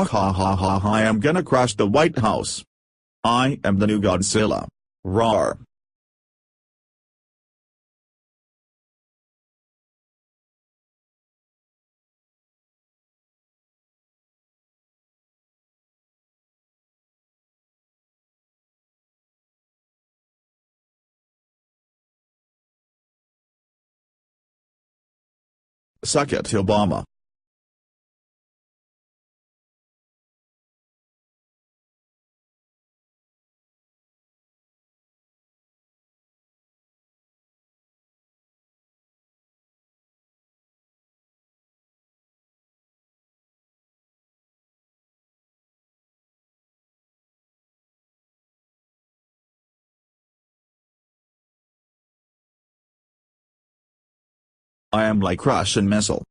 ha ha ha ha, I am gonna crush the White House. I am the new Godzilla. Roar. Suck it, Obama. I am like Russian missile.